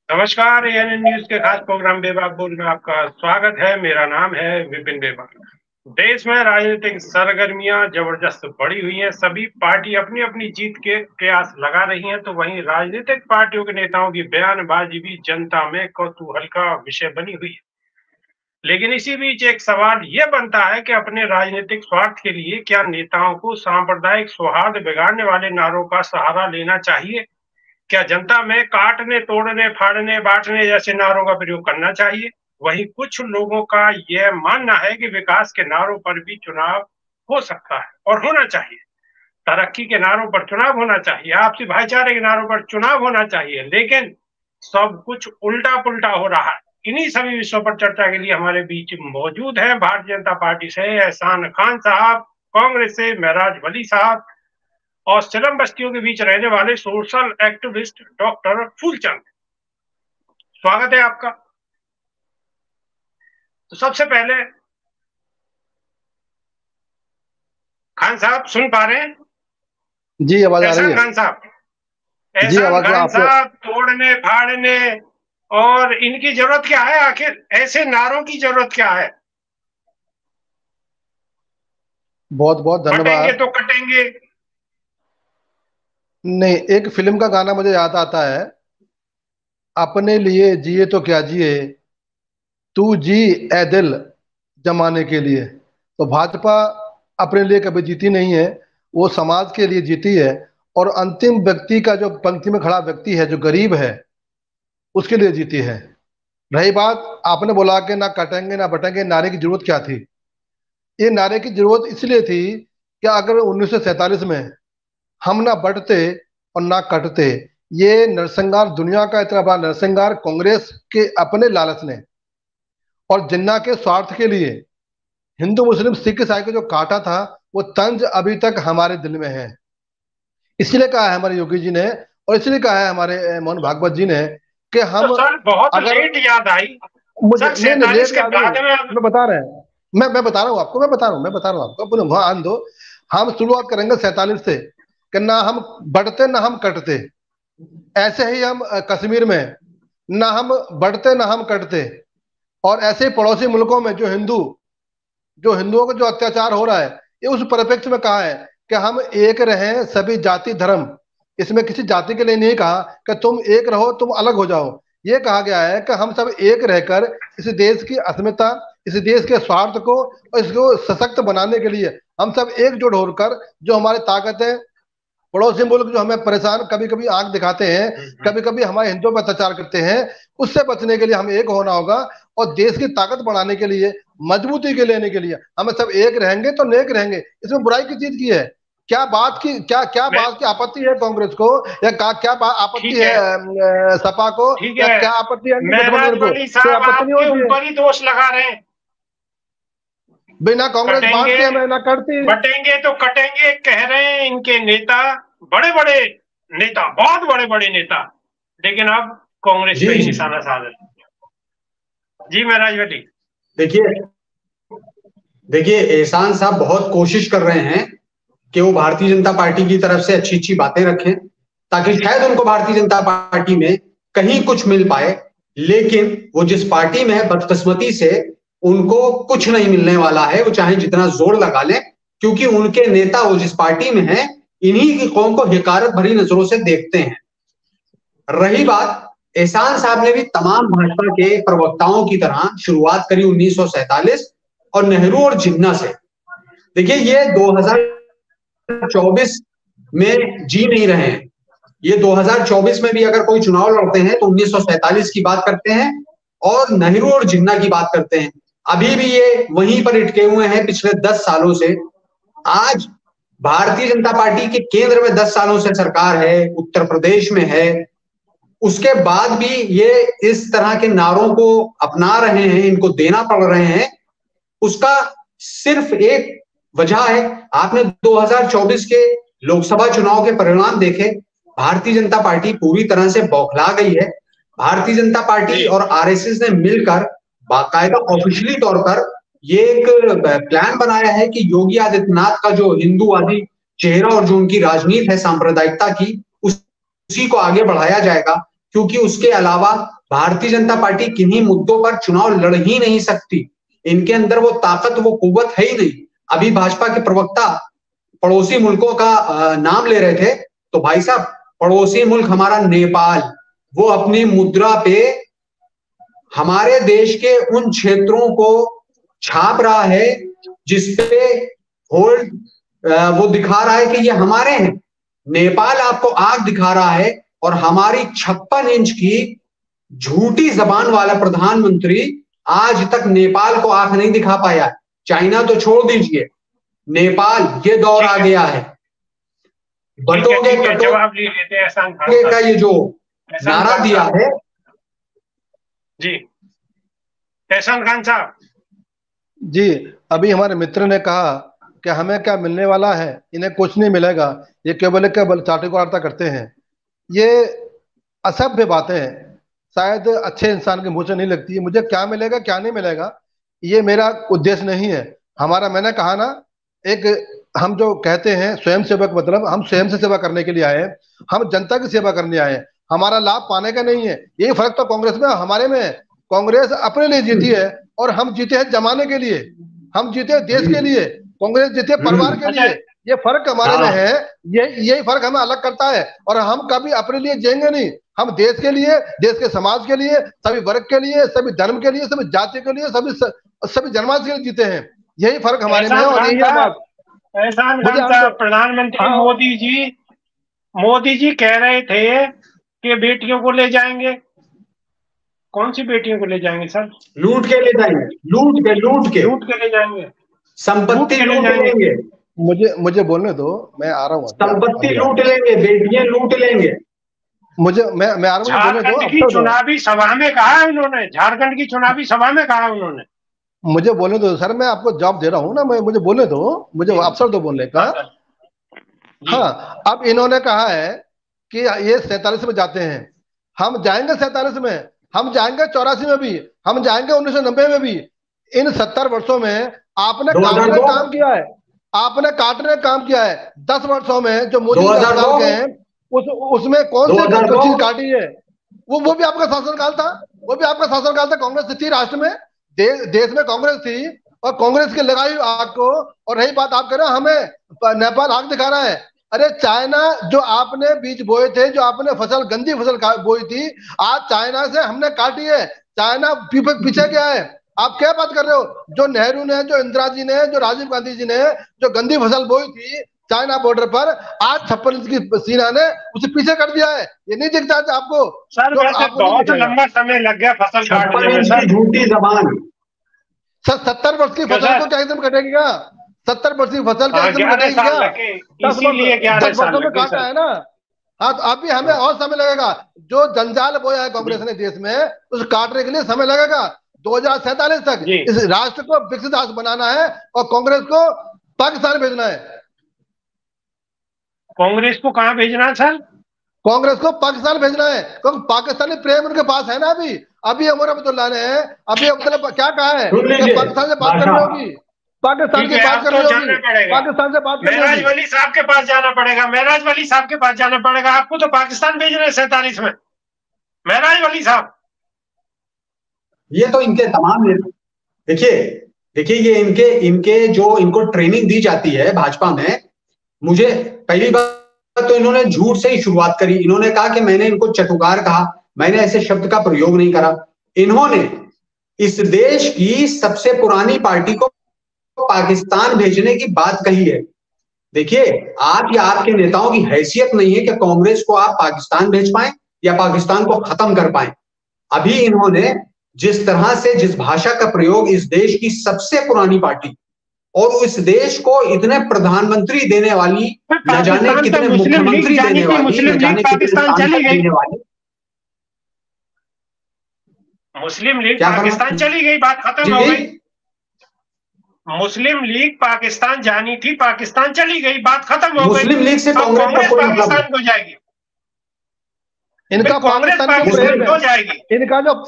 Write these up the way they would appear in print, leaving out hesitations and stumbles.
नमस्कार, ANN news के खास प्रोग्राम बेबाक बोल में आपका स्वागत है। मेरा नाम है विपिन बेबाक। देश में राजनीतिक सरगर्मियां जबरदस्त बढ़ी हुई हैं। सभी पार्टी अपनी अपनी जीत के प्रयास लगा रही हैं, तो वहीं राजनीतिक पार्टियों के नेताओं की बयानबाजी भी जनता में कौतूहल का विषय बनी हुई है। लेकिन इसी बीच एक सवाल यह बनता है कि अपने राजनीतिक स्वार्थ के लिए क्या नेताओं को सांप्रदायिक सौहार्द बिगाड़ने वाले नारों का सहारा लेना चाहिए? क्या जनता में काटने, तोड़ने, फाड़ने, बांटने जैसे नारों का प्रयोग करना चाहिए? वहीं कुछ लोगों का यह मानना है कि विकास के नारों पर भी चुनाव हो सकता है और होना चाहिए। तरक्की के नारों पर चुनाव होना चाहिए, आपसी भाईचारे के नारों पर चुनाव होना चाहिए, लेकिन सब कुछ उल्टा पुल्टा हो रहा है। इन्हीं सभी विषयों पर चर्चा के लिए हमारे बीच मौजूद है भारतीय जनता पार्टी से एहसान खान साहब, कांग्रेस से महराज वली साहब और सिलम बस्तियों के बीच रहने वाले सोशल एक्टिविस्ट डॉक्टर फूलचंद। स्वागत है आपका। तो सबसे पहले खान साहब सुन पा रहे हैं? जी, आवाज आ रही है। खान साहब, जी, आवाज खान साहब, तोड़ने फाड़ने और इनकी जरूरत क्या है? आखिर ऐसे नारों की जरूरत क्या है? बहुत बहुत धन्यवाद। कटेंगे तो कटेंगे। नहीं, एक फिल्म का गाना मुझे याद आता है, अपने लिए जिए तो क्या जिए, तू जी ए दिल जमाने के लिए। तो भाजपा अपने लिए कभी जीती नहीं है, वो समाज के लिए जीती है। और अंतिम व्यक्ति का, जो पंक्ति में खड़ा व्यक्ति है, जो गरीब है, उसके लिए जीती है। रही बात आपने बोला कि ना कटेंगे ना बटेंगे, नारे की जरूरत क्या थी? ये नारे की जरूरत इसलिए थी कि अगर 1947 में हम ना बढ़ते और ना कटते, ये नरसंहार, दुनिया का इतना बड़ा नरसंहार कांग्रेस के अपने लालच ने और जिन्ना के स्वार्थ के लिए हिंदू मुस्लिम सिख ईसाई को जो काटा था, वो तंज अभी तक हमारे दिल में है। इसलिए कहा है हमारे योगी जी ने, और इसलिए कहा है हमारे मोहन भागवत जी ने कि हम तो सर बहुत अगर लेट याद आई मुझे सर, नहीं लेट याद बाद में मैं बता रहे हैं, मैं बता रहा हूँ आपको, मैं बता रहा हूँ आपको, अपने वहां आन दो। हम शुरुआत करेंगे 47 से कि ना हम बढ़ते ना हम कटते। ऐसे ही हम कश्मीर में ना हम बढ़ते ना हम कटते, और ऐसे ही पड़ोसी मुल्कों में जो हिंदुओं को जो अत्याचार हो रहा है, ये उस परिप्रेक्ष्य में कहा है कि हम एक रहें, सभी जाति धर्म। इसमें किसी जाति के लिए नहीं कहा कि तुम एक रहो तुम अलग हो जाओ। ये कहा गया है कि हम सब एक रहकर इस देश की अस्मिता, इस देश के स्वार्थ को और इसको सशक्त बनाने के लिए हम सब एकजुट होकर, जो हमारी ताकत है, पड़ोसी मुल्क जो हमें परेशान कभी कभी आंख दिखाते हैं, कभी कभी हमारे हिंदुओं पर अत्याचार करते हैं, उससे बचने के लिए हमें एक होना होगा। और देश की ताकत बढ़ाने के लिए, मजबूती के लेने के लिए हम सब एक रहेंगे तो नेक रहेंगे। इसमें बुराई की चीज की है? क्या बात की बात की आपत्ति है कांग्रेस को, या क्या आपत्ति है सपा को, या क्या आपत्ति है गठबंधन को? कोई आपत्ति नहीं होती है। ऊपर ही दोष लगा रहे हैं। बिना कांग्रेस बांटते हैं ना करती, बटेंगे तो कटेंगे कह रहे हैं इनके नेता, बड़े बड़े नेता, बहुत बड़े बड़े नेता, लेकिन अब कांग्रेस पे ही निशाना साध रहे। जी महराज बेटी, देखिए एहसान साहब बहुत कोशिश कर रहे हैं कि वो भारतीय जनता पार्टी की तरफ से अच्छी अच्छी बातें रखें, ताकि शायद उनको भारतीय जनता पार्टी में कहीं कुछ मिल पाए। लेकिन वो जिस पार्टी में है, बदकिस्मती से उनको कुछ नहीं मिलने वाला है, वो चाहे जितना जोर लगा लें, क्योंकि उनके नेता वो जिस पार्टी में है, इन्हीं की कौम को हिकारत भरी नजरों से देखते हैं। रही बात, एहसान साहब ने भी तमाम भाजपा के प्रवक्ताओं की तरह शुरुआत करी 1947 और नेहरू और जिन्ना से। देखिए ये 2024 में जी नहीं रहे हैं। ये 2024 में भी अगर कोई चुनाव लड़ते हैं तो 1947 की बात करते हैं और नेहरू और जिन्ना की बात करते हैं। अभी भी ये वहीं पर इटके हुए हैं पिछले 10 सालों से। आज भारतीय जनता पार्टी के केंद्र में 10 सालों से सरकार है, उत्तर प्रदेश में है, उसके बाद भी ये इस तरह के नारों को अपना रहे हैं, इनको देना पड़ रहे हैं। उसका सिर्फ एक वजह है, आपने 2024 के लोकसभा चुनाव के परिणाम देखे, भारतीय जनता पार्टी पूरी तरह से बौखला गई है। भारतीय जनता पार्टी और आरएसएस ने मिलकर बाकायदा ऑफिशियली तौर पर ये एक प्लान बनाया है कि योगी आदित्यनाथ का जो हिंदूवादी चेहरा और जो उनकी राजनीति है सांप्रदायिकता की, उसी को आगे बढ़ाया जाएगा, क्योंकि उसके अलावा भारतीय जनता पार्टी किन्हीं मुद्दों पर चुनाव लड़ ही नहीं सकती। इनके अंदर वो ताकत, वो कुव्वत है ही नहीं। अभी भाजपा के प्रवक्ता पड़ोसी मुल्कों का नाम ले रहे थे, तो भाई साहब पड़ोसी मुल्क हमारा नेपाल, वो अपनी मुद्रा पे हमारे देश के उन क्षेत्रों को छाप रहा है जिसपे होल्ड वो दिखा रहा है कि ये हमारे हैं। नेपाल आपको आग दिखा रहा है और हमारी 56 इंच की झूठी जबान वाला प्रधानमंत्री आज तक नेपाल को आंख नहीं दिखा पाया। चाइना तो छोड़ दीजिए, नेपाल ये दौर आ गया है। बटोगे कटोगे का ये जो नारा दिया है जी, एहसान खान साहब जी, अभी हमारे मित्र ने कहा कि हमें क्या मिलने वाला है, इन्हें कुछ नहीं मिलेगा, ये केवल चाटुकारिता करते हैं। ये असभ्य बातें हैं, शायद अच्छे इंसान के मुंह से नहीं लगती है। मुझे क्या मिलेगा क्या नहीं मिलेगा ये मेरा उद्देश्य नहीं है। हमारा, मैंने कहा ना, एक हम जो कहते हैं स्वयं सेवक, मतलब हम स्वयं से सेवा करने के लिए आए हैं, हम जनता की सेवा करने आए हैं, हमारा लाभ पाने का नहीं है। यही फर्क तो कांग्रेस में हमारे में है। कांग्रेस अपने लिए जीती है और हम जीते हैं जमाने के लिए, हम जीते हैं देश के लिए, कांग्रेस जीते है परिवार के लिए। ये फर्क हमारे में है, यही फर्क हमें अलग करता है। और हम कभी अपने लिए जिएंगे नहीं, हम देश के लिए, देश के समाज के लिए, सभी वर्ग के लिए, सभी धर्म के लिए, सभी जाति के लिए, सभी जनमानस के लिए जीते हैं। यही फर्क हमारे में है। और यही बात प्रधानमंत्री मोदी जी कह रहे थे कि बेटियों को ले जाएंगे। कौन सी बेटियों को ले जाएंगे सर? लूट के ले जाएंगे, लूट के ले जाएंगे, संपत्ति लूट लेंगे। मुझे बोलने दो, मैं आ रहा हूँ। संपत्ति लूट लेंगे, बेटियां लूट लेंगे। मैं आ रहा हूँ, बोलने दो। झारखंड की चुनावी सभा में कहा उन्होंने, झारखंड की चुनावी सभा में कहा उन्होंने। मुझे बोलने दो सर, मैं आपको जवाब दे रहा हूँ ना, मुझे बोलने दो, मुझे अवसर दो बोलने का। हाँ, अब इन्होंने कहा है कि ये 47 में जाते हैं, हम जाएंगे 47 में, हम जाएंगे 84 में भी, हम जाएंगे 1990 में भी। इन 70 वर्षों में आपने काटने का काम किया है, आपने काटने का काम किया है। 10 वर्षों में जो मोदी सरकार के हैं उसमें कौन सी चीज काटी है? वो भी आपका शासनकाल था, वो भी आपका शासनकाल था। कांग्रेस थी राष्ट्र में, देश में कांग्रेस थी, और कांग्रेस की लगाई आग को। और रही बात आप कह रहे हैं हमें नेपाल आग दिखा रहा है, अरे चाइना जो आपने बीज बोए थे, जो आपने फसल, गंदी फसल बोई थी, आज चाइना से हमने काटी है। चाइना पीछे क्या है? आप क्या बात कर रहे हो? जो नेहरू ने, जो इंदिरा जी ने, जो राजीव गांधी जी ने जो गंदी फसल बोई थी चाइना बॉर्डर पर, आज 56 इंच की सेना ने उसे पीछे कर दिया है। ये नहीं दिखता है आपको? सर वैसे बहुत लंबा समय लग गया फसल काटने में सर। झूठी जबान सर, 70 वर्ष की फसल को क्या एकदम कटेगी क्या? 70 वर्ष की फसल क्या एकदम कटेगी क्या? 10 वर्षों में काटा है ना। हाँ, तो अभी हमें और समय लगेगा। जो जंजाल बोया है कांग्रेस ने देश में, उस काटने के लिए समय लगेगा। 2047 तक इस राष्ट्र को विकसित राष्ट्र बनाना है और कांग्रेस को पाकिस्तान भेजना है। कांग्रेस को कहां भेजना है सर? कांग्रेस को पाकिस्तान भेजना है, क्योंकि पाकिस्तानी प्रेम उनके पास है ना। अभी उमर अब्दुल्ला ने अभी क्या कहा है? पाकिस्तान से बात करनी होगी, पाकिस्तान की बात करनी होगी, पाकिस्तान से बात करनी होगी। महराज वली साहब के पास जाना पड़ेगा, महराज वली साहब के पास जाना पड़ेगा। आपको तो पाकिस्तान भेज रहे हैं 47 में, महराज वली साहब। ये तो इनके तमाम, देखिए ये इनके जो इनको ट्रेनिंग दी जाती है भाजपा में। मुझे पहली बात तो इन्होंने झूठ से ही शुरुआत करी। इन्होंने कहा कि मैंने इनको चटुकार कहा, मैंने ऐसे शब्द का प्रयोग नहीं करा। इन्होंने इस देश की सबसे पुरानी पार्टी को पाकिस्तान भेजने की बात कही है। देखिए, आप या आपके नेताओं की हैसियत नहीं है कि कांग्रेस को आप पाकिस्तान भेज पाए या पाकिस्तान को खत्म कर पाए। अभी इन्होंने जिस तरह से, जिस भाषा का प्रयोग, इस देश की सबसे पुरानी पार्टी और उस देश को इतने प्रधानमंत्री देने वाली, न जाने कितने मुख्यमंत्री देने वाली, न जाने पाकिस्तान चली गई, मुस्लिम लीग पाकिस्तान चली गई, बात खत्म हो गई। मुस्लिम लीग पाकिस्तान जानी थी, पाकिस्तान चली गई, बात खत्म हो गई। मुस्लिम लीग से कांग्रेस पाकिस्तान को जाएगी। इनका पाकिस्तानी प्रेम है,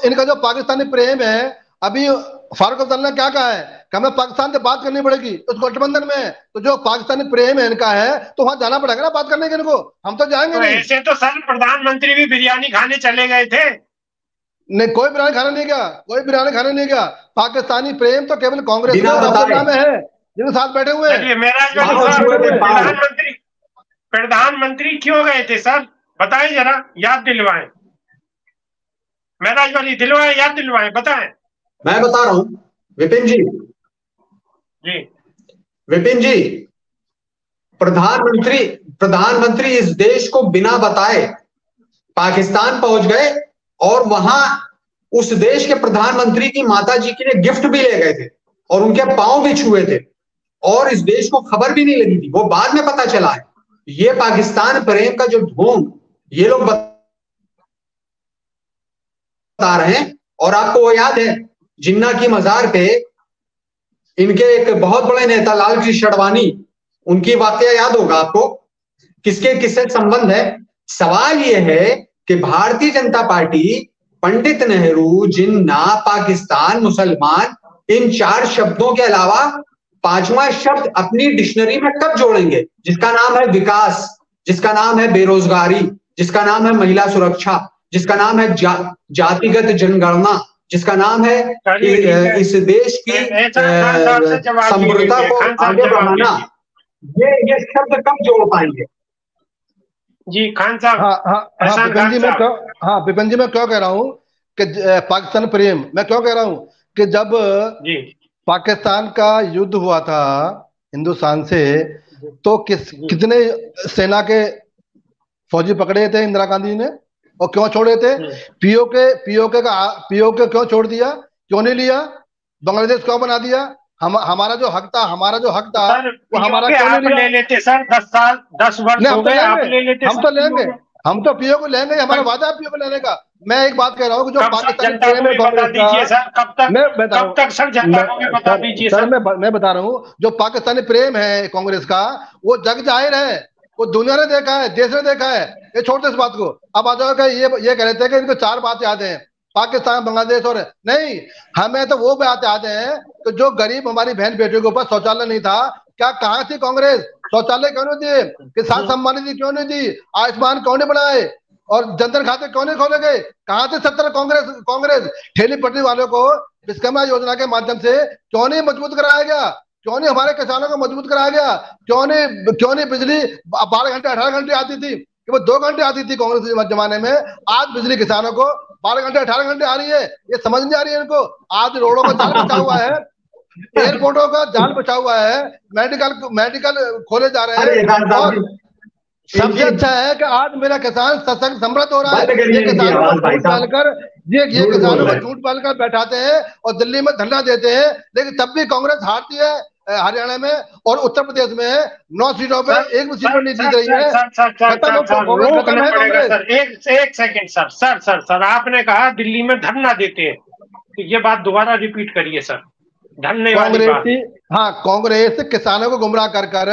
इनका जो पाकिस्तानी प्रेम है, अभी फारूक अब्दुल्ला ने क्या कहा है कि हमें पाकिस्तान से बात करनी पड़ेगी, उस गठबंधन में है, तो जो पाकिस्तानी प्रेम है इनका है तो वहां जाना पड़ेगा ना बात करने के इनको, हम तो जाएंगे तो नहीं। ऐसे तो सर प्रधानमंत्री भी बिरयानी खाने चले गए थे। नहीं, कोई बिरयानी खाने नहीं गया, कोई बिरयानी खाने नहीं गया। पाकिस्तानी प्रेम तो केवल कांग्रेस बिना में बताए अब्दुल्ला में है, जिनके साथ बैठे हुए हैं। चलिए मेराज पाव वाली साहब, छुए थे, पाव। प्रधानमंत्री क्यों गए थे सर, बताएं जरा, याद दिलवाएं। मेराज वाली दिलवाएं, याद दिलवाएं, बताएं। मैं बता रहा हूं विपिन जी, जी विपिन जी, प्रधानमंत्री प्रधानमंत्री इस देश को बिना बताए पाकिस्तान पहुंच गए और वहां उस देश के प्रधानमंत्री की माता जी के लिए गिफ्ट भी ले गए थे और उनके पांव भी छुए थे और इस देश को खबर भी नहीं लगी थी, वो बाद में पता चला है। ये पाकिस्तान प्रेम का जो ढोंग ये लोग बता रहे हैं। और आपको वो याद है जिन्ना की मजार पे इनके एक बहुत बड़े नेता लालकृष्ण आडवाणी, उनकी वाकया याद होगा आपको, किसके किससे संबंध है। सवाल यह है कि भारतीय जनता पार्टी, पंडित नेहरू, जिन्ना, पाकिस्तान, मुसलमान, इन 4 शब्दों के अलावा 5वां शब्द अपनी डिक्शनरी में कब जोड़ेंगे, जिसका नाम है विकास, जिसका नाम है बेरोजगारी, जिसका नाम है महिला सुरक्षा, जिसका नाम है जातिगत जनगणना, जिसका नाम है इस देश की समृद्धता को आगे बढ़ाना। ये शब्द कब जोड़ पाएंगे? जी खान साहब। हाँ विपिन जी, मैं क्यों कह रहा हूँ कि पाकिस्तान प्रेम, मैं क्यों कह रहा हूँ कि जब पाकिस्तान का युद्ध हुआ था हिंदुस्तान से, तो कितने सेना के फौजी पकड़े थे इंदिरा गांधी ने और क्यों छोड़े थे? पीओके क्यों छोड़ दिया, क्यों नहीं लिया? बांग्लादेश क्यों बना दिया? हमारा जो हक था वो हमारा क्यों नहीं लिया? ले लेते सर, 10 साल 10 वर्ष हो गए, आप ले लेते। हम तो लेंगे, हम तो पीओ को लेंगे, हमारा वादा है पीओ को लेने का। मैं एक बात कह रहा हूँ कि जो पाकिस्तान प्रेम है कांग्रेस का, मैं बता रहा हूँ जो पाकिस्तानी प्रेम है कांग्रेस का, वो जग जाहिर है, वो दुनिया ने देखा है, देश ने देखा है। ये छोड़ते इस बात को, अब आ जाओ ये कह रहे थे कि इनको 4 बात याद है, पाकिस्तान, बांग्लादेश और नहीं, हमें तो वो बात याद है कि जो गरीब हमारी बहन बेटियों के ऊपर शौचालय नहीं था, क्या कहाँ थी कांग्रेस? शौचालय क्यों नहीं दिए? किसान सम्मान निधि क्यों नहीं दी? आयुष्मान क्यों नहीं बनाए? और जनधन खाते क्यों नहीं खोले गए? कहाँ थे 70 कांग्रेस? ठेली पटरी वालों को विश्वकर्मा योजना के माध्यम से क्यों नहीं मजबूत कराया गया? क्यों नहीं हमारे किसानों को मजबूत कराया गया? क्यों नहीं बिजली 12 घंटे 18 घंटे आती थी कि वो 2 घंटे आती थी कांग्रेस के जमाने में? आज बिजली किसानों को 12 घंटे 18 घंटे आ रही है, ये समझ नहीं आ रही है इनको। आज रोडों का जाल बचा हुआ है, एयरपोर्टों का जाल बचा हुआ है, मेडिकल खोले जा रहे हैं। और सबसे अच्छा है कि आज मेरा किसान सशक्त समृद्ध हो रहा है। ये किसानों को झूठ पालकर किसानों को झूठ पालकर बैठाते हैं और दिल्ली में धरना देते हैं, लेकिन तब भी कांग्रेस हारती है हरियाणा में और उत्तर प्रदेश में 9 सीटों पे 1 सीट नहीं जीत रही है। एक सेकंड सर, आपने कहा दिल्ली में धरना देते हैं, तो ये बात दोबारा रिपीट करिए सर। कांग्रेस किसानों को गुमराह कर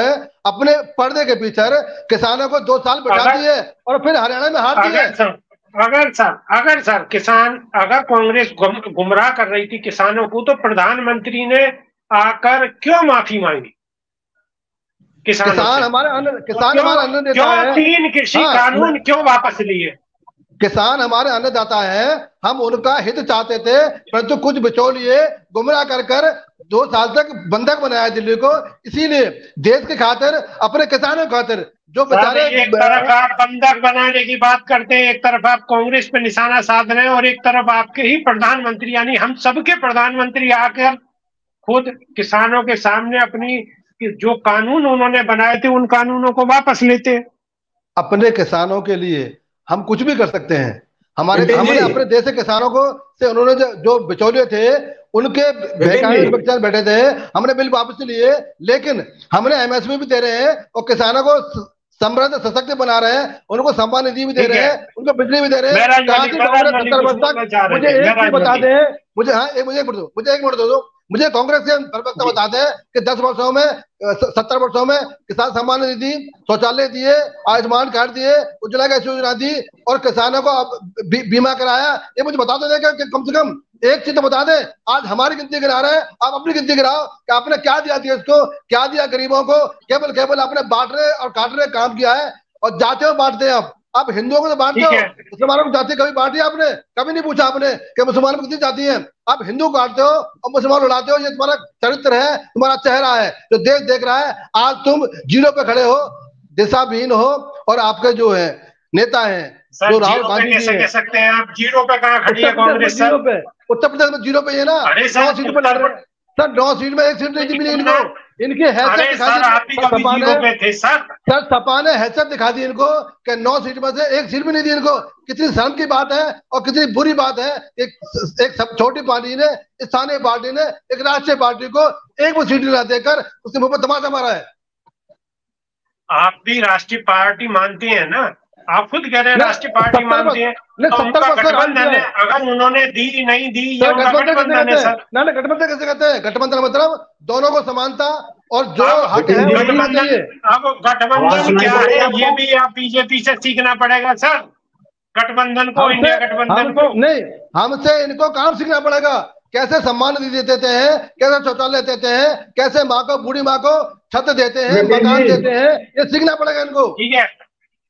अपने पर्दे के पीछे किसानों को 2 साल बैठा दिए और फिर हरियाणा में हार दिए। अगर कांग्रेस गुमराह कर रही थी किसानों को, तो प्रधानमंत्री ने आकर क्यों माफी मांगी? किसान हमारे अन्नदाता है। 3 कृषि कानून क्यों वापस लिए? किसान हमारे अन्नदाता है, हम उनका हित चाहते थे, परंतु कुछ बिचौलिए गुमराह कर 2 साल तक बंधक बनाया दिल्ली को। इसीलिए देश के खातिर, अपने किसानों के खातिर जो बेचारे, एक तरफ आप बंधक बनाने की बात करते हैं, एक तरफ आप कांग्रेस पे निशाना साध रहे हैं, और एक तरफ आपके ही प्रधानमंत्री यानी हम सबके प्रधानमंत्री आकर खुद किसानों के सामने अपनी जो कानून उन्होंने बनाए थे उन कानूनों को वापस लेते। अपने किसानों के लिए हम कुछ भी कर सकते हैं। हमने अपने देश के किसानों को से उन्होंने जो बिचौलिए थे उनके बैठे थे, हमने बिल वापस लिए, लेकिन हमने एमएसपी भी दे रहे हैं और किसानों को समृद्ध सशक्त बना रहे हैं, उनको सम्मान निधि भी दे रहे हैं, उनको बिजली भी दे रहे हैं। मुझे एक चीज बता दें, मुझे एक मिनट दो, मुझे कांग्रेस के प्रवक्ता बताते हैं कि 10 वर्षों में 70 वर्षों में किसान सम्मान निधि, शौचालय दिए, आयुष्मान कार्ड दिए, उज्ज्वला गैस योजना दी और किसानों को बीमा कराया। ये मुझे बता दो कि कम से कम एक चीज तो बता दे, आज हमारी गिनती गिरा रहे हैं, आप अपनी गिनती गिराओ कि आपने क्या दिया देश को, क्या दिया गरीबों को। केवल केवल आपने बांट रहे और काट रहे काम किया है, और जाते हो बांटते हैं आप हिंदुओं को तो बांटते हो, मुसलमानों को जाति कभी बांटी आपने? कभी नहीं पूछा आपने कि मुसलमानों को कितनी जाति है। आप हिंदू काटते हो और मुसलमान उड़ाते हो, ये तुम्हारा चरित्र है, तुम्हारा चेहरा है, जो देश देख रहा है। आज तुम जीरो पे खड़े हो, दिशाहीन हो, और आपके जो है नेता है जो राहुल गांधी जी कैसे कह सकते हैं आप? जीरो पे कहाँ खड़ी है कांग्रेस? जीरो पे, उत्तर प्रदेश में जीरो पे है ना, 9 सीट पे लड़ रहे हैं सर, 9 सीट में 1 सीट नहीं मिली इनको। इनकी हैसियत दिखा दी सपा ने हैसियत दिखा दी इनको कि 9 सीट में से 1 सीट भी नहीं दी इनको। कितनी शर्म की बात है और कितनी बुरी बात है। एक छोटी पार्टी ने, स्थानीय पार्टी ने एक राष्ट्रीय पार्टी को एक सीट ना देकर उसके मुंह पर तमाचा मारा है। आप भी राष्ट्रीय पार्टी मानते हैं ना? आप खुद कह रहे हैं राष्ट्रीय पार्टी मानते हैं, तो उनका गठबंधन है। अगर उन्होंने दी नहीं दी, ये उनका गठबंधन है सर। ना गठबंधन कैसे कहते हैं? गठबंधन मतलब दोनों को समानता और जो हक है वो मिलना चाहिए। अब गठबंधन क्या है ये भी आप बीजेपी से सीखना पड़ेगा सर। गठबंधन को, इंडिया गठबंधन को नहीं, हमसे इनको काम सीखना पड़ेगा। कैसे सम्मान देते हैं, कैसे शौचालय देते हैं, कैसे माँ को, बूढ़ी माँ को छत देते हैं, मकान देते हैं, ये सीखना पड़ेगा इनको।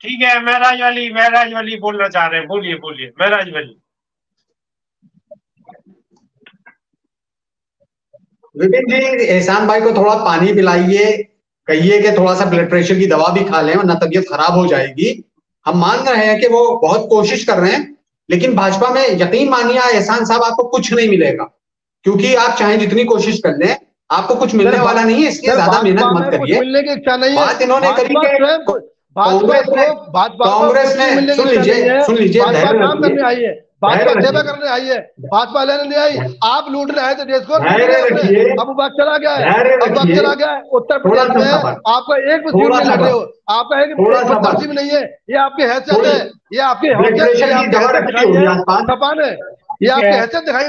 ठीक है, महराज वाली बोलना चाह रहे हैं, बोलिए महराज वाली। विपिन जी, एहसान भाई को थोड़ा पानी पिलाइए, कहिए कि थोड़ा सा ब्लड प्रेशर की दवा भी खा लें वरना तबीयत खराब हो जाएगी। हम मान रहे हैं कि वो बहुत कोशिश कर रहे हैं, लेकिन भाजपा में यकीन मानिए एहसान साहब, आपको कुछ नहीं मिलेगा, क्योंकि आप चाहे जितनी कोशिश कर लें आपको कुछ मिलने वाला नहीं है। इसलिए ज्यादा मेहनत मत करिए। मिलने की इच्छा नहीं है। बात इन्होंने करी कि कांग्रेस ने सुन लीजिए काम करने आई है, भाजपा सेवा करने आई है, भाजपा लेने नहीं आई। आप लूटने आए थे देश को, अब वक्त चला गया है। उत्तर प्रदेश में आपका एक भी सीट नहीं लड़ रहे हो, आपका एक प्रत्याशी भी नहीं है। ये आपकी हैसियत है, ये आपकी सपा ने, ये आपकी हैसियत दिखाई।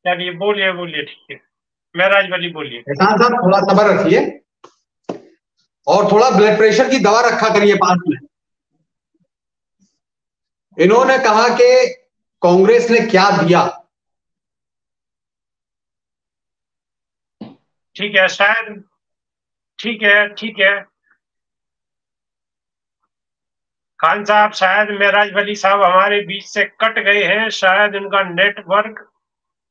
चलिए बोलिए, ठीक है महराज वाली बोलिए। एहसान साहब थोड़ा सब्र रखिए और थोड़ा ब्लड प्रेशर की दवा रखा करिए पास में। इन्होंने कहा कि कांग्रेस ने क्या दिया। ठीक है, शायद ठीक है खान साहब, शायद महराज वली साहब हमारे बीच से कट गए हैं, शायद उनका नेटवर्क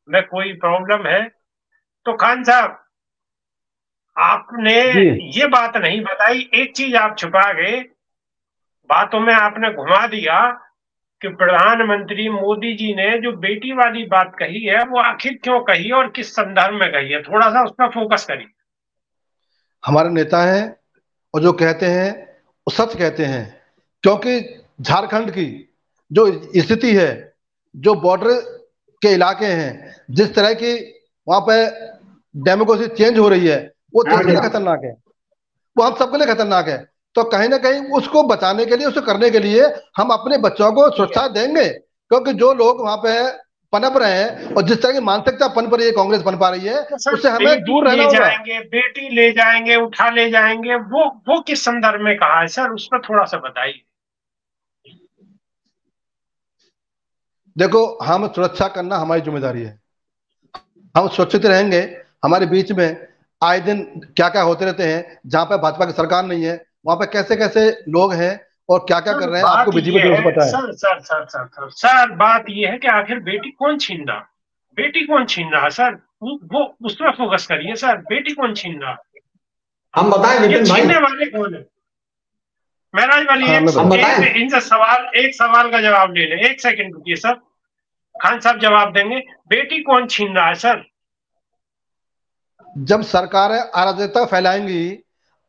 में कोई प्रॉब्लम है। तो खान साहब, आपने ये बात नहीं बताई, एक चीज आप छुपा गए, बातों में आपने घुमा दिया कि प्रधानमंत्री मोदी जी ने जो बेटी वाली बात कही है वो आखिर क्यों कही और किस संदर्भ में कही है, थोड़ा सा उस पर फोकस करिए। हमारे नेता हैं और जो कहते हैं वो सच कहते हैं, क्योंकि झारखंड की जो स्थिति है, जो बॉर्डर के इलाके हैं, जिस तरह की वहां पे डेमोक्रेसी चेंज हो रही है, वो देश के लिए खतरनाक है, वो हम सबके लिए खतरनाक है। तो कहीं ना कहीं उसको बचाने के लिए, उसको करने के लिए हम अपने बच्चों को सुरक्षा देंगे, क्योंकि जो लोग वहां पे पनप रहे हैं और जिस तरह की मानसिकता पनप रही है, कांग्रेस पनपा रही है, उससे हमें दूर रहना होगा। बेटी ले जाएंगे, उठा ले जाएंगे, वो किस संदर्भ में कहा है सर, उस पर थोड़ा सा बताइए। देखो, हम सुरक्षा करना हमारी जिम्मेदारी है, हम सुरक्षित रहेंगे। हमारे बीच में आए दिन क्या क्या होते रहते हैं, जहां पे भाजपा की सरकार नहीं है वहां पे कैसे कैसे लोग हैं और क्या क्या कर रहे हैं, आपको बीजेपी को पता है। सर बात ये है कि आखिर बेटी कौन छीन रहा सर, वो उस पर फोकस करिए सर, बेटी कौन छीन रहा, हम बताएं विपिन भाई, छीनने वाले कौन है? महराज वाली एक सवाल का जवाब ले लें, 1 सेकंड रुकिए सर, खान साहब जवाब देंगे। बेटी कौन छीन रहा है सर? जब सरकारें अराजकता फैलाएंगी,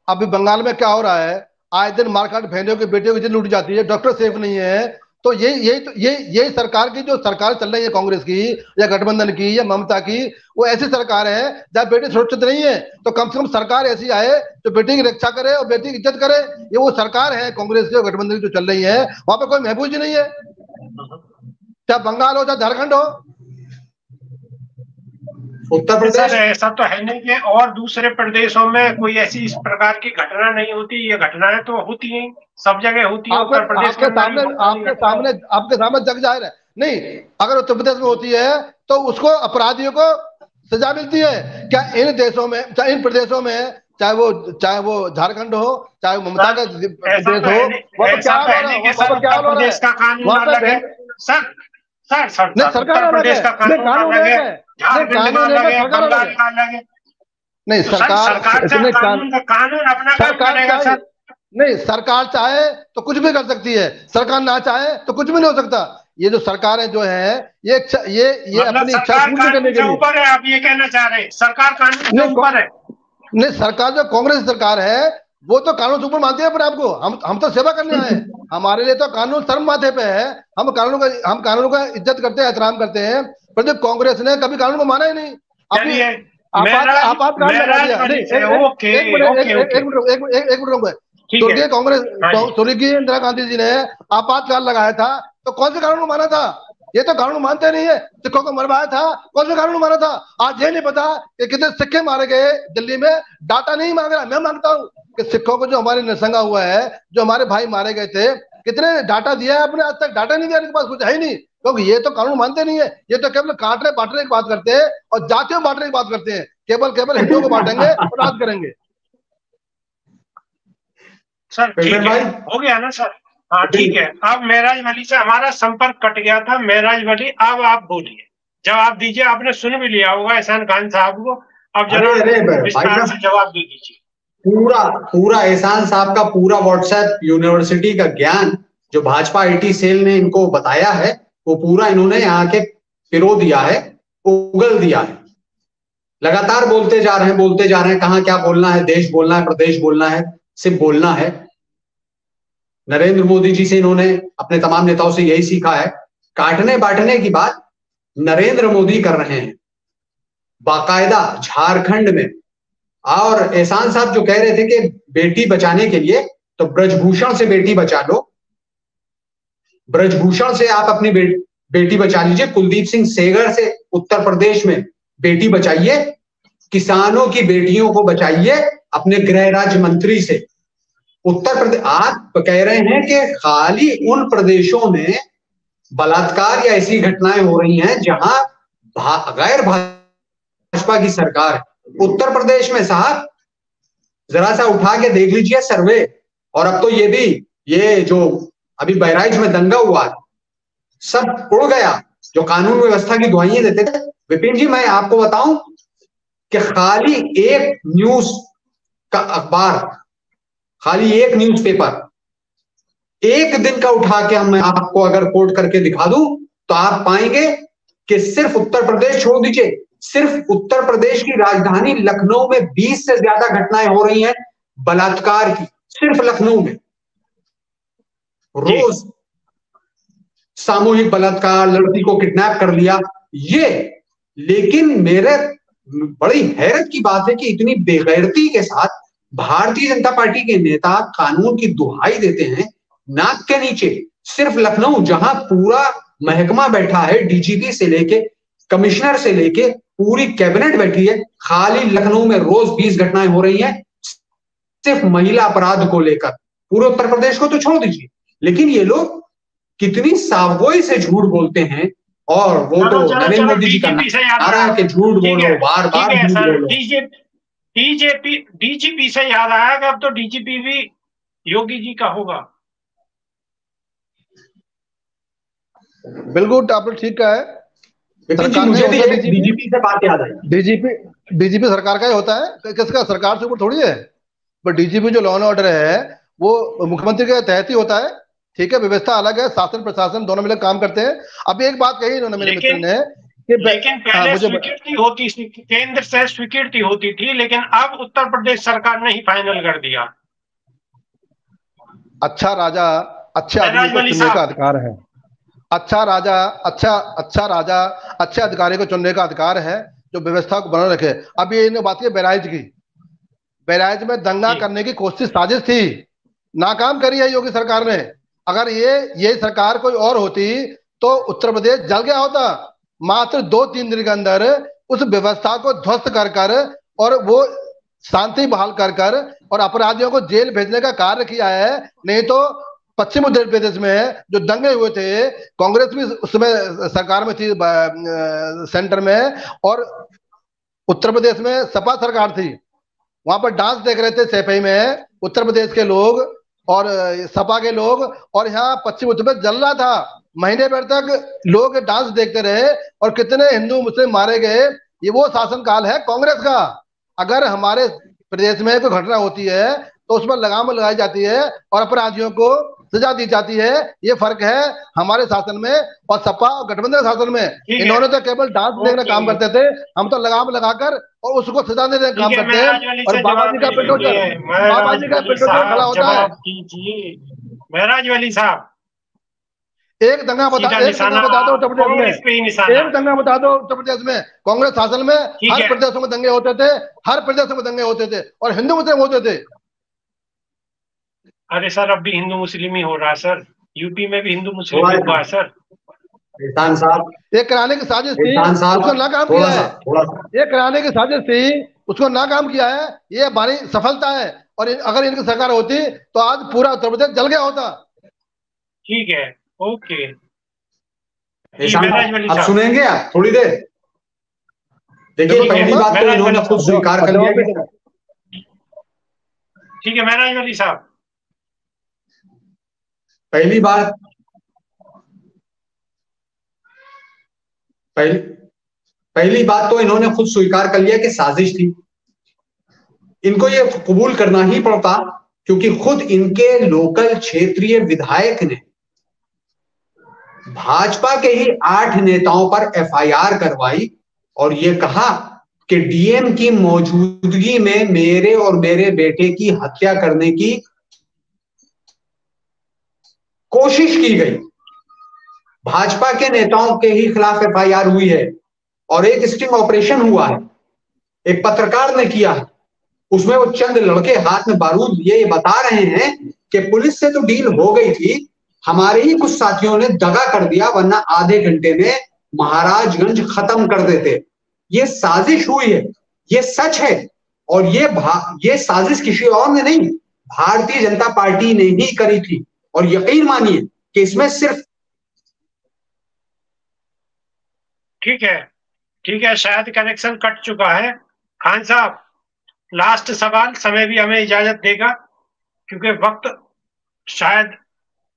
अभी बंगाल में क्या हो रहा है, आए दिन मारकाट बहनों की बेटियों की लूट जाती है, डॉक्टर सेफ नहीं है। तो ये सरकार की जो सरकार चल रही है, कांग्रेस की या गठबंधन की या ममता की, वो ऐसी सरकार है जहाँ बेटी सुरक्षित नहीं है। तो कम से कम सरकार ऐसी आए जो बेटी की रक्षा करे और बेटी की इज्जत करे। ये वो सरकार है कांग्रेस की और गठबंधन की जो चल रही है, वहां पे कोई महबूज नहीं है, चाहे बंगाल हो चाहे झारखंड हो। उत्तर प्रदेश। सर ऐसा तो है नहीं कि और दूसरे प्रदेशों में कोई ऐसी इस प्रकार की घटना नहीं होती, ये घटनाएं तो होती हैं, सब जगह होती है, उत्तर प्रदेश के अंदर भी आपके सामने जग जाहिर है। नहीं, अगर उत्तर प्रदेश में होती है तो उसको अपराधियों को सजा मिलती है क्या? इन देशों में, चाहे इन प्रदेशों में, चाहे वो झारखंड हो, चाहे ममता का प्रदेश हो, वहाँ पर क्या हाल हो रहा है? वहाँ पर क्या हाल हो रहा है? वहाँ पर सर नहीं, सरकार उत्तर अलग प्रदेश है, का नहीं कानून कानून अलग एक है, है, नहीं झारखंड का कानून एक अलग है, है, सरकार अलग बंगाल है। का अलग है। नहीं, तो सर सरकार चाहे कानून अपना काम करेगा चाहे, सर। नहीं सरकार चाहे तो कुछ भी कर सकती है, सरकार ना चाहे तो कुछ भी नहीं हो सकता। ये जो सरकारें जो है, ये मतलब अपनी इच्छा सरकार पूर्ण करने कानून के से लिए, ऊपर है, आप ये कहना चाह रहे हैं? सरकार कानून से नहीं ऊपर है? नहीं, सरकार जो कांग्रेस सरकार है वो तो कानून से ऊपर मानती है अपने आपको। हम तो सेवा करने आए हैं, हमारे लिए तो कानून सर्व माथे पे है। हम कानून का इज्जत करते हैं, एहतराम करते हैं। पर जब कांग्रेस ने कभी कानून को माना ही नहीं, अभी चलिए, आपातकाल लगा दिया। नहीं, महराजगंज से ओके एक मिनट ओके ओके, एक मिनट रुको। ठीक है। हाँ जी, स्वर्गीय इंदिरा गांधी जी ने आपातकाल लगाया था, तो कौन से कानून को माना था? ये तो कानून मानते नहीं है। सिखों को मरवाया था, कौन से कानून माना था? आज ये नहीं पता कि कितने सिक्के मारे गए दिल्ली में। डाटा नहीं मांग रहा, मैं मांगता हूँ कि सिखों को जो हमारे नरसंगा हुआ है, जो हमारे भाई मारे गए थे, कितने डाटा दिया है आपने? आज तक डाटा नहीं दिया, इनके पास कुछ है ही नहीं, क्योंकि ये तो कानून मानते नहीं है। ये तो केवल काटने बांटने की बात करते हैं और जातियों बांटने की बात करते हैं। केवल हिंदुओं को बांटेंगे और राज करेंगे। सर ठीक है, हो गया ना सर? हाँ ठीक है। अब महराज वली से हमारा संपर्क कट गया था। महराज वली, अब आप बोलिए, जवाब दीजिए। आपने सुन भी लिया होगा एहसान खान साहब को, अब जरा विस्तार से जवाब दे दीजिए। पूरा एहसान साहब का पूरा व्हाट्सएप यूनिवर्सिटी का ज्ञान जो भाजपा आईटी सेल ने इनको बताया है, वो पूरा इन्होंने यहाँ के पिरो दिया है, उगल दिया है। लगातार बोलते जा रहे हैं कहाँ क्या बोलना है, देश बोलना है, प्रदेश बोलना है, सिर्फ बोलना है। नरेंद्र मोदी जी से इन्होंने अपने तमाम नेताओं से यही सीखा है। काटने बांटने की बात नरेंद्र मोदी कर रहे हैं बाकायदा झारखंड में। और एहसान साहब जो कह रहे थे कि बेटी बचाने के लिए, तो ब्रजभूषण से बेटी बचा लो, ब्रजभूषण से आप अपनी बेटी बचा लीजिए। कुलदीप सिंह सेंगर से उत्तर प्रदेश में बेटी बचाइए, किसानों की बेटियों को बचाइए अपने गृह राज्य मंत्री से। उत्तर प्रदेश, आप कह रहे हैं कि खाली उन प्रदेशों में बलात्कार या ऐसी घटनाएं हो रही हैं जहां गैर भाजपा की सरकार है। उत्तर प्रदेश में साहब जरा सा उठा के देख लीजिए सर्वे। और अब तो ये जो अभी बहराइच में दंगा हुआ, सब उड़ गया जो कानून व्यवस्था की दुहाइयां देते थे। विपिन जी, मैं आपको बताऊं कि खाली एक न्यूज का अखबार, खाली एक न्यूज़पेपर एक दिन का उठा के मैं आपको अगर कोट करके दिखा दूं तो आप पाएंगे कि सिर्फ उत्तर प्रदेश छोड़ दीजिए, सिर्फ उत्तर प्रदेश की राजधानी लखनऊ में 20 से ज्यादा घटनाएं हो रही हैं बलात्कार की, सिर्फ लखनऊ में रोज। सामूहिक बलात्कार, लड़की को किडनैप कर लिया ये। लेकिन मेरे बड़ी हैरत की बात है कि इतनी बेगैरती के साथ भारतीय जनता पार्टी के नेता कानून की दुहाई देते हैं नाक के नीचे। सिर्फ लखनऊ, जहां पूरा महकमा बैठा है, डीजीपी से लेके कमिश्नर से लेके पूरी कैबिनेट बैठी है, खाली लखनऊ में रोज 20 घटनाएं हो रही हैं सिर्फ महिला अपराध को लेकर। पूरे उत्तर प्रदेश को तो छोड़ दीजिए, लेकिन ये लोग कितनी सावगोई से झूठ बोलते हैं। और वो तो नरेंद्र मोदी जी का नारा है कि झूठ बोलो, बार बार झूठ बोलो। डीजीपी से याद आया कि अब तो डीजीपी भी योगी जी का होगा। बिल्कुल, आपने ठीक कहा है। मुझे भी डीजीपी से बात याद आई। डीजीपी सरकार का ही होता है, किसका? सरकार से ऊपर थोड़ी है। पर डीजीपी जो लॉ एंड ऑर्डर है वो मुख्यमंत्री के तहत ही होता है। ठीक है, व्यवस्था अलग है, शासन प्रशासन दोनों मिलकर काम करते हैं। अभी एक बात कही इन्होंने, मेरे मित्र ने, लेकिन पहले स्वीकृति होती, केंद्र से स्वीकृति होती थी, लेकिन अब उत्तर प्रदेश सरकार ने ही फाइनल कर दिया। अच्छा राजा अच्छे आदमी को चुनने का अधिकार है। अच्छा राजा अच्छे अधिकारी को चुनने का अधिकार है जो व्यवस्था को बनाए रखे। अब ये इन्होंने बात की बहराइच की। बहराइच में दंगा करने की कोशिश, साजिश थी, नाकाम करी है योगी सरकार ने। अगर ये सरकार कोई और होती तो उत्तर प्रदेश जल गया होता। मात्र 2-3 दिन के अंदर उस व्यवस्था को ध्वस्त कर कर और वो शांति बहाल कर कर और अपराधियों को जेल भेजने का कार्य किया है। नहीं तो पश्चिम उत्तर प्रदेश में जो दंगे हुए थे, कांग्रेस भी उस समय सरकार में थी सेंटर में, और उत्तर प्रदेश में सपा सरकार थी। वहां पर डांस देख रहे थे सैफई में उत्तर प्रदेश के लोग और सपा के लोग, और यहाँ पश्चिम उत्तर प्रदेश जल रहा था। महीने भर तक लोग डांस देखते रहे और कितने हिंदू मुस्लिम मारे गए। ये वो शासनकाल है कांग्रेस का। अगर हमारे प्रदेश में कोई घटना होती है तो उस पर लगाम लगाई जाती है और अपराधियों को सजा दी जाती है। ये फर्क है हमारे शासन में और सपा और गठबंधन शासन में। इन्होंने तो केवल डांस देखने काम करते थे, हम तो लगाम लगाकर और उसको सजा देने का काम करते हैं। और बाबा जी का पेट्रोल खड़ा होता है। महराज वली साहब, एक दंगा बता दो उत्तर प्रदेश में, एक दंगा बता दो उत्तर प्रदेश में। कांग्रेस शासन में हर प्रदेशों में दंगे होते थे, हर प्रदेशों में दंगे होते थे और हिंदू मुस्लिम होते थे। अरे सर, अब भी हिंदू मुस्लिम ही हो रहा है सर। यूपी में भी हिंदू मुस्लिम हुआ है सर। एहसान साहब, ये कराने की साजिश थी, उसको नाकाम किया है। ये कराने की साजिश थी, उसको नाकाम किया है। ये हमारी सफलता है। और अगर इनकी सरकार होती तो आज पूरा उत्तर प्रदेश जल गया होता। ठीक है, ओके। आप सुनेंगे आप थोड़ी देर? देखिए, पहली बात तो इन्होंने खुद स्वीकार कर लिया। ठीक है महराज वली साहब, पहली बात तो इन्होंने खुद स्वीकार कर लिया कि साजिश थी। इनको ये कबूल करना ही पड़ता, क्योंकि खुद इनके लोकल क्षेत्रीय विधायक ने भाजपा के ही 8 नेताओं पर एफआईआर करवाई और ये कहा कि डीएम की मौजूदगी में मेरे और मेरे बेटे की हत्या करने की कोशिश की गई। भाजपा के नेताओं के ही खिलाफ एफआईआर हुई है और एक स्टिंग ऑपरेशन हुआ है, एक पत्रकार ने किया है। उसमें वो चंद लड़के हाथ में बारूद ये बता रहे हैं कि पुलिस से तो डील हो गई थी, हमारे ही कुछ साथियों ने दगा कर दिया, वरना आधे घंटे में महाराजगंज खत्म कर देते। ये साजिश हुई है, ये सच है। और ये साजिश किसी और ने नहीं, भारतीय जनता पार्टी ने ही करी थी। और यकीन मानिए कि इसमें सिर्फ ठीक है, शायद कनेक्शन कट चुका है। खान साहब, लास्ट सवाल, समय भी हमें इजाजत देगा क्योंकि वक्त शायद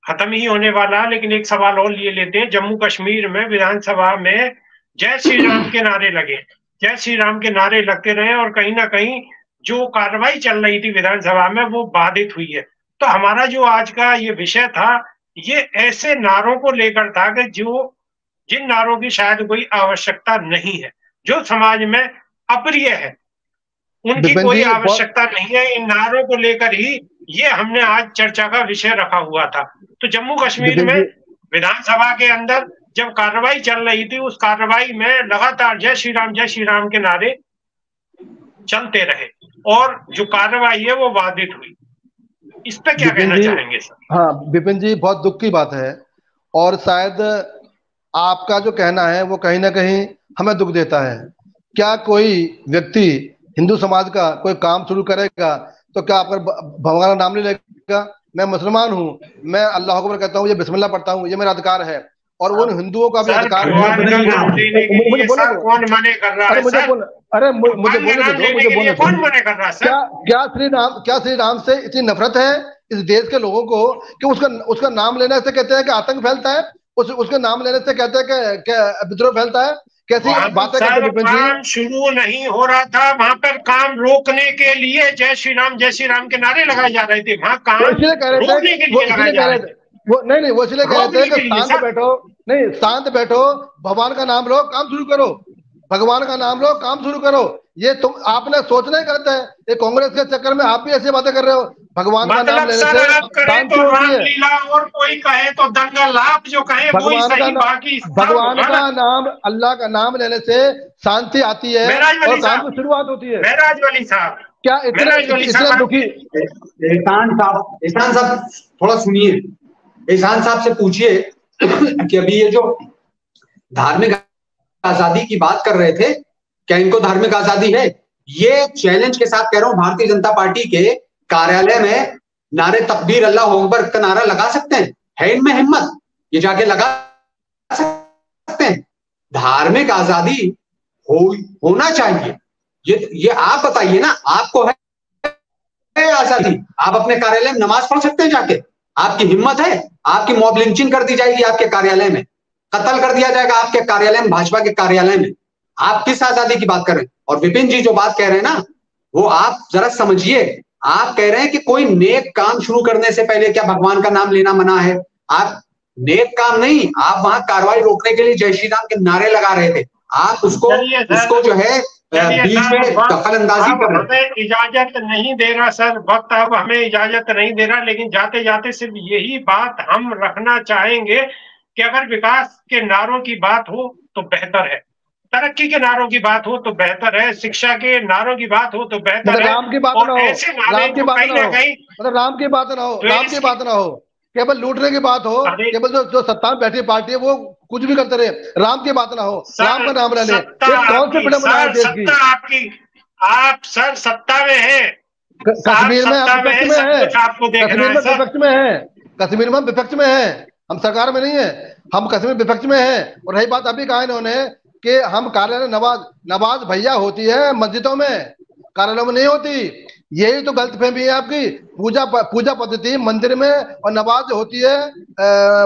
खत्म ही होने वाला है, लेकिन एक सवाल और लिए लेते हैं। जम्मू कश्मीर में विधानसभा में जय श्री राम के नारे लगे, जय श्री राम के नारे लगते रहे और कहीं ना कहीं जो कार्रवाई चल रही थी विधानसभा में वो बाधित हुई है। तो हमारा जो आज का ये विषय था, ये ऐसे नारों को लेकर था कि जिन नारों की शायद कोई आवश्यकता नहीं है, जो समाज में अप्रिय है, उनकी कोई आवश्यकता नहीं है। इन नारों को लेकर ही ये हमने आज चर्चा का विषय रखा हुआ था। तो जम्मू कश्मीर में विधानसभा के अंदर जब कार्रवाई चल रही थी, उस कार्रवाई में लगातार जय श्री राम के नारे चलते रहे और जो कार्रवाई है वो बाधित हुई। इस पे क्या कहना चाहेंगे सर? हाँ विपिन जी, बहुत दुख की बात है और शायद आपका जो कहना है वो कहीं ना कहीं हमें दुख देता है। क्या कोई व्यक्ति हिंदू समाज का कोई काम शुरू करेगा तो क्या आपका भगवान का नाम नहीं लेगा? मैं मुसलमान हूँ, मैं अल्लाह अकबर कहता हूँ, ये बिस्मिल्लाह पढ़ता हूँ, ये मेरा अधिकार है और उन हिंदुओं का भी अधिकार है। क्या श्री राम से इतनी नफरत है इस देश के लोगों को कि उसका नाम लेने से कहते हैं कि आतंक फैलता है, उसके नाम लेने से कहते हैं कि विद्रोह फैलता है? कैसी बातें करते हैं? काम शुरू नहीं हो रहा था, वहां पर काम रोकने के लिए जय श्री राम के नारे लगाए जा रहे थे। वहां काम इसलिए कह रहे थे, वो इसलिए कह रहे थे, वो नहीं वो इसलिए कह रहे थे कि शांत बैठो, नहीं शांत बैठो, भगवान का नाम लो, काम शुरू करो, भगवान का नाम लो, काम शुरू करो। ये तुम आपने सोचना ही करते हैं, ये कांग्रेस के चक्कर में आप भी ऐसी बातें कर रहे हो। भगवान का नाम लेने से शांति होती है। लीला और कोई कहे तो दंगल, आप जो कहे वही सही, बाकी भगवान का नाम, अल्लाह का नाम लेने से शांति आती है और काम की शुरुआत होती है। महराज वली साहब, क्या इतने दुखी? एहसान साहब थोड़ा सुनिए, एहसान साहब से पूछिए कि अभी ये जो धार्मिक आजादी की बात कर रहे थे, क्या इनको धार्मिक आजादी है? ये चैलेंज के साथ कह रहा हूं, भारतीय जनता पार्टी के कार्यालय में नारे तकबीर अल्लाह अकबर का नारा लगा सकते हैं? है इनमें हिम्मत? ये जाके लगा सकते हैं? धार्मिक आजादी होना चाहिए। ये आप बताइए ना, आपको है आजादी? आप अपने कार्यालय में नमाज पढ़ सकते हैं जाके? आपकी हिम्मत है? आपकी मॉब लिंचिंग कर दी जाएगी आपके कार्यालय में, कत्ल कर दिया जाएगा आपके कार्यालय में, भाजपा के कार्यालय में। आप किस आजादी की बात कर रहे हैं? और विपिन जी जो बात कह रहे हैं ना, वो आप जरा समझिए। आप कह रहे हैं कि कोई नेक काम शुरू करने से पहले क्या भगवान का नाम लेना मना है? आप नेक काम नहीं, आप वहां कार्रवाई रोकने के लिए जय श्री राम के नारे लगा रहे थे। आप उसको जो है बीच में दखल अंदाजी कर रहे हैं। हमें इजाजत नहीं दे रहा सर, वक्त अब हमें इजाजत नहीं दे रहा, लेकिन जाते जाते सिर्फ यही बात हम रखना चाहेंगे कि अगर विकास के नारों की बात हो तो बेहतर है, तरक्की के नारों की बात हो तो बेहतर है, शिक्षा के नारों की बात हो तो बेहतर है। राम की बात ना हो, राम की बात ना हो, मतलब राम की बात ना हो, राम की बात ना हो, केवल लूटने की बात हो, केवल जो सत्ता में बैठी पार्टी है वो कुछ भी करते रहे, राम की बात ना हो, राम का नाम ले। कौन से विडंबना है देश की? आपकी आप सर सत्ता में है, कश्मीर में हम विपक्ष में है, आपको देखना है, विपक्ष में है, कश्मीर में हम विपक्ष में है, हम सरकार में नहीं है, हम कश्मीर विपक्ष में है। और रही बात अभी कहा इन्होंने कि हम कार्यालय नमाज भैया होती है मस्जिदों में, कार्यालयों में नहीं होती। यही तो गलतफहमी है आपकी। पूजा पद्धति मंदिर में और नमाज होती है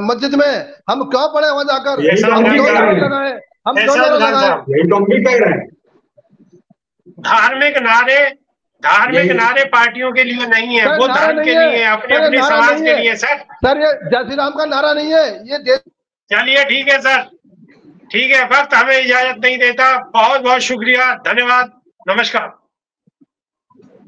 मस्जिद में। हम क्यों पढ़े वहां जाकर? हम क्यों लगाए? हम क्यों लगाए? धार्मिक नारे पार्टियों के लिए नहीं है, वो धर्म के लिए, अपने अपने समाज के लिए। सर ये जय श्री राम का नारा नहीं है ये। चलिए ठीक है सर, ठीक है, वक्त हमें इजाजत नहीं देता। बहुत बहुत शुक्रिया, धन्यवाद, नमस्कार।